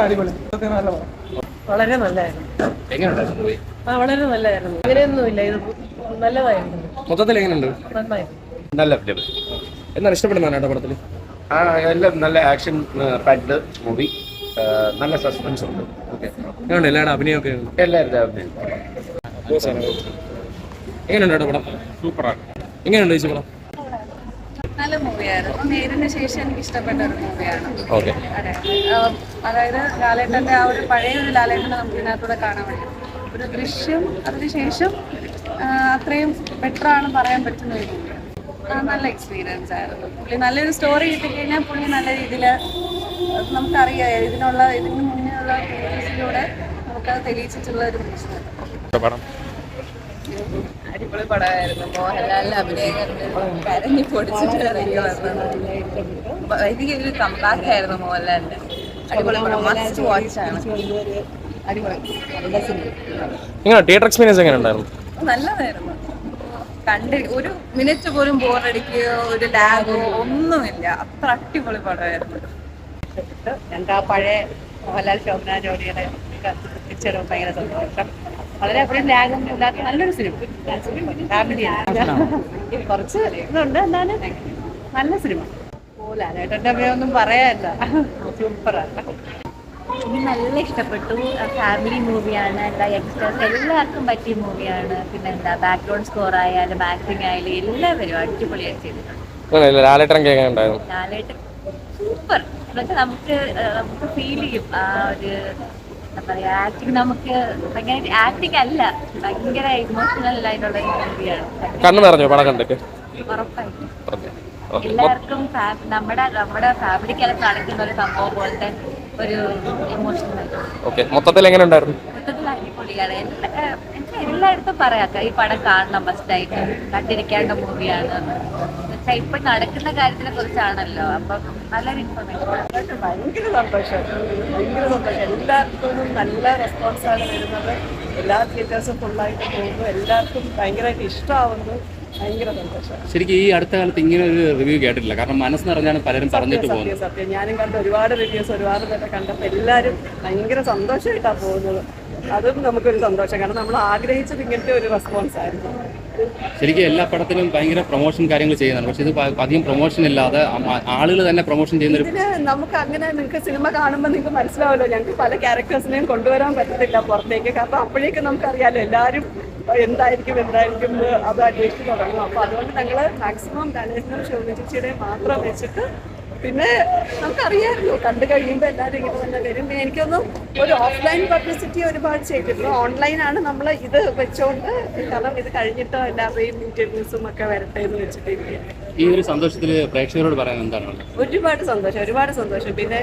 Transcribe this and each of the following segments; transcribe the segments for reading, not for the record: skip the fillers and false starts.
അടിപൊളി. വളരെ നല്ലതായിരുന്നു. എങ്ങനെയുണ്ടായിരുന്നു? വളരെ നല്ലതായിരുന്നു. അങ്ങനെയൊന്നുമില്ല, ഇത് നല്ലതായിരുന്നു. മൊത്തത്തിൽ എങ്ങനെയുണ്ട്? നന്നായിരുന്നു. നല്ല ഫിലിം. എന്താണ് ഇഷ്ടപ്പെടുന്നതാണ് പടത്തിൽ? എല്ലാം നല്ല ആക്ഷൻ പാക്ഡ് മൂവി. നല്ല സസ്പെൻസ് ഉണ്ട്. ഓക്കെ, എങ്ങനെയുണ്ട് എല്ലാവരുടെ അഭിനയമൊക്കെ? എല്ലാവരുടെ അഭിനയം എങ്ങനെയുണ്ട് പടം? സൂപ്പറാണ്. എങ്ങനെയുണ്ട് ചേച്ചി പടം? നല്ല മൂവിയായിരുന്നു. നേരിന് ശേഷം എനിക്ക് ഇഷ്ടപ്പെട്ട ഒരു മൂവിയാണ്. ഓക്കെ, അതെ, അതായത് ലാലേട്ടൻ്റെ ആ ഒരു പഴയ ഒരു ലാലേട്ടനെ നമുക്ക് ഇതിനകത്തൂടെ കാണാൻ പറ്റും. ഒരു ദൃശ്യം അതിനുശേഷം അത്രയും ബെറ്റർ ആണ് പറയാൻ പറ്റുന്ന ഒരു മൂവിയാണ്. നല്ല എക്സ്പീരിയൻസ് ആയിരുന്നു. പുള്ളി നല്ലൊരു സ്റ്റോറി കിട്ടിക്കഴിഞ്ഞാൽ പുള്ളി നല്ല രീതിയിൽ നമുക്കറിയാം ഇതിന് മുന്നേയുള്ള മൂവീസിലൂടെ നമുക്കത് തെളിയിച്ചിട്ടുള്ള ഒരു പടം അടിപൊളി പടമായിരുന്നു. മോഹൻലാലിന്റെ അഭിനയം കരഞ്ഞു പൊടിച്ചിട്ട് ഇറങ്ങി വന്നത് വലിയൊരു കമ്പാക്ക് ആയിരുന്നു മോഹൻലാലിന്റെ. അടിപൊളി പടം, മസ്റ്റ് വാച്ച് ആണ്. അടിപൊളി. തിയേറ്റർ എക്സ്പീരിയൻസ് എങ്ങനെ ഉണ്ടായിരുന്നു? നല്ലതായിരുന്നു. ഒരു മിനിറ്റ് പോലും ബോറടിക്കുകയോ ഒരു ലാഗോ ഒന്നുമില്ല. അത്ര അടിപൊളി പടമായിരുന്നു. ഞങ്ങൾക്ക് ആ പഴയ മോഹൻലാൽ ശോഭന ജോഡിയുടെ പിക്ചറും ഭയങ്കര സന്തോഷം. വളരെ അപ്പോഴും ലാഗൊന്നും ഇല്ലാത്ത നല്ലൊരു സിനിമ. ഫാമിലിയാണ്. കുറച്ച് ഇതുണ്ട്, എന്നാലും നല്ല സിനിമ. ലാലേട്ടൻ്റെ അഭിനയൊന്നും പറയാനില്ല, സൂപ്പറാണ്. എനിക്ക് നല്ല ഇഷ്ടപ്പെട്ടു. ഫാമിലി മൂവിയാണ്, എല്ലാ യങ്സ്റ്റേഴ്സ് എല്ലാവർക്കും പറ്റിയ മൂവിയാണ്. പിന്നെ എന്താ ബാക്ക്ഗ്രൗണ്ട് സ്കോർ ആയാലും ആക്ടിങ് ആയാലും എല്ലാവരും അടിപൊളിയായിട്ട് ചെയ്തിട്ടുണ്ട്. ലാലേട്ടൻ ഉണ്ടായിരുന്നു. ലാലേട്ടൻ സൂപ്പർ. എന്നുവെച്ചാൽ നമുക്ക് ഫീൽ ചെയ്യും ആ ഒരു എന്താ പറയുക, ആക്ടിങ് നമുക്ക് ഭയങ്കര ആക്ടിങ് അല്ല, ഭയങ്കര ഇമോഷണൽ ആയിട്ടുള്ള ഒരു മൂവിയാണ്. കണ്ണു നിറഞ്ഞു പടം കണ്ടിട്ട്? ഉറപ്പായിട്ടും എല്ലാവർക്കും നമ്മുടെ ഫാമിലിക്കകത്ത് നടക്കുന്ന ഒരു സംഭവം പോലത്തെ ഒരു ഇമോഷണൽ. ഓക്കെ, മൊത്തത്തിൽ എങ്ങനെ ഉണ്ടായിരുന്നു? മൊത്തത്തിൽ അടിപൊളിയാണ്. എനിക്ക് എല്ലായിടത്തും പറയാം ഈ പടം കാണണം, മസ്റ്റായിട്ട് കണ്ടിരിക്കേണ്ട മൂവിയാണ്. എന്നുവെച്ചാൽ ഇപ്പൊ നടക്കുന്ന കാര്യത്തിനെ കുറിച്ചാണല്ലോ, അപ്പം നല്ലൊരു ഇൻഫർമേഷൻ. ഭയങ്കര സന്തോഷം, ഭയങ്കര സന്തോഷം. എല്ലാവർക്കും നല്ല റെസ്പോൺസാണ് വരുന്നത്. എല്ലാ തിയേറ്റേഴ്സും ഫുള്ളായിട്ട് പോകുന്നു. എല്ലാവർക്കും ഭയങ്കരമായിട്ട് ഇഷ്ടമാവുന്നു. ഭയങ്കര സന്തോഷം. ശരിക്കും ഈ അടുത്ത കാലത്ത് ഇങ്ങനെ ഒരു റിവ്യൂ കേട്ടിട്ടില്ല. കാരണം മനസ്സ് നിറഞ്ഞാണ് പലരും പറഞ്ഞിട്ട് പോകുന്നത്. സത്യം, ഞാനും കണ്ട ഒരുപാട് റിവ്യൂസ് ഒരുപാട് പേരെ കണ്ടപ്പോൾ എല്ലാവരും ഭയങ്കര സന്തോഷമായിട്ടാണ് പോകുന്നത്. അതും നമുക്കൊരു സന്തോഷം, കാരണം നമ്മൾ ആഗ്രഹിച്ചത് ഇങ്ങനത്തെ ഒരു റെസ്പോൺസ് ആയിരുന്നു. ശരിക്കും എല്ലാ പടത്തിലും ഭയങ്കര പ്രൊമോഷൻ കാര്യങ്ങൾ ചെയ്യുന്നതാണ്. പക്ഷെ ഇത് അധികം പ്രൊമോഷൻ ഇല്ലാതെ ആളുകൾ തന്നെ പ്രൊമോഷൻ ചെയ്യുന്നൊരു. ഇതിന് നമുക്ക് അങ്ങനെ നിങ്ങൾക്ക് സിനിമ കാണുമ്പോൾ നിങ്ങൾക്ക് മനസ്സിലാവുമല്ലോ, ഞങ്ങൾക്ക് പല ക്യാരക്ടേഴ്സിനെയും കൊണ്ടുവരാൻ പറ്റത്തില്ല പുറത്തേക്ക്. കാരണം അപ്പോഴേക്കും നമുക്കറിയാലോ എല്ലാവരും എന്തായിരിക്കും അത് അന്വേഷിച്ച് തുടങ്ങും. അപ്പോൾ അതുകൊണ്ട് ഞങ്ങൾ മാക്സിമം ലാലേട്ടനും ശോഭന ചേച്ചിയുടെയും മാത്രം വെച്ചിട്ട്, പിന്നെ നമുക്കറിയാമല്ലോ കണ്ടു കഴിയുമ്പോൾ എല്ലാവരും ഇങ്ങനെ തന്നെ വരും. പിന്നെ എനിക്കൊന്നും ഒരു ഓഫ്ലൈൻ പബ്ലിസിറ്റി ഒരുപാട് ചെയ്തിട്ടുണ്ട്. ഓൺലൈനാണ് നമ്മൾ ഇത് വെച്ചുകൊണ്ട്, കാരണം ഇത് കഴിഞ്ഞിട്ട് എല്ലാവരുടെയും ഇൻ്റർവ്യൂസും ഒക്കെ വരട്ടെ എന്ന് വെച്ചിട്ടിരിക്കുക. ഈ ഒരു സന്തോഷത്തിൽ പ്രേക്ഷകരോട് പറയാൻ എന്താണ്? ഒരുപാട് സന്തോഷം. പിന്നെ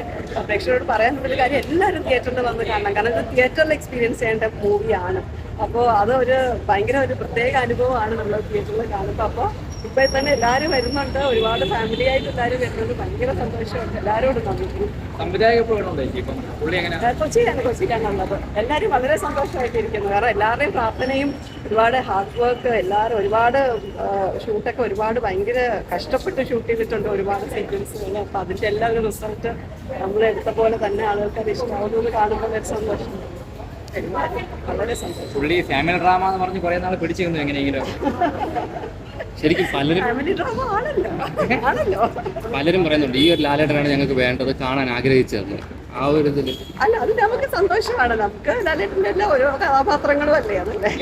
പ്രേക്ഷകരോട് പറയാനുള്ളൊരു കാര്യം, എല്ലാവരും തിയേറ്ററിൽ വന്ന് കാണണം. കാരണം ഇത് തിയേറ്ററിൽ എക്സ്പീരിയൻസ് ചെയ്യേണ്ട മൂവിയാണ്. അപ്പോൾ അതൊരു ഭയങ്കര ഒരു പ്രത്യേക അനുഭവമാണ് നമ്മൾ തിയേറ്ററിൽ കാണുമ്പോൾ. അപ്പോൾ ഇപ്പോൾ തന്നെ എല്ലാവരും വരുന്നുണ്ട്, ഒരുപാട് ഫാമിലി ആയിട്ട് എല്ലാവരും വരുന്നുണ്ട്. ഭയങ്കര സന്തോഷമുണ്ട്. എല്ലാവരോടും നന്ദി. കൊച്ചിയിലാണുള്ളത്. എല്ലാവരും വളരെ സന്തോഷമായിട്ടിരിക്കുന്നു. കാരണം എല്ലാവരുടെയും പ്രാർത്ഥനയും ഒരുപാട് ഹാർഡ് വർക്ക്, എല്ലാവരും ഒരുപാട് ഷൂട്ടൊക്കെ ഒരുപാട് ഭയങ്കര കഷ്ടപ്പെട്ട് ഷൂട്ട് ചെയ്തിട്ടുണ്ട്, ഒരുപാട് സീക്വൻസുകൾ. അപ്പം അതിൻ്റെ എല്ലാ ഒരു റിസൾട്ട് നമ്മളെടുത്ത പോലെ തന്നെ ആളുകൾക്ക് അത് ഇഷ്ടമാവുന്നത് കാണുമ്പോൾ ഒരു സന്തോഷം. വളരെ സന്തോഷം. പുള്ളി ഫാമിലി ഡ്രാമ എന്ന് പറഞ്ഞ് കുറെ നാൾ പിടിച്ചിരുന്നു എങ്ങനെയെങ്കിലും. ശരിക്കും പലരും പറയുന്നുണ്ട് ഈ ഒരു ലാലേട്ടനാണ് ഞങ്ങൾക്ക് വേണ്ടത്, കാണാൻ ആഗ്രഹിച്ചതെന്ന്. ആ ഒരു ഇതിൽ അല്ല, അത് നമുക്ക് സന്തോഷമാണ്. നമുക്ക് ലാലേട്ടൻ്റെ എല്ലാ ഓരോ കഥാപാത്രങ്ങളും അല്ലേ അതല്ലേ.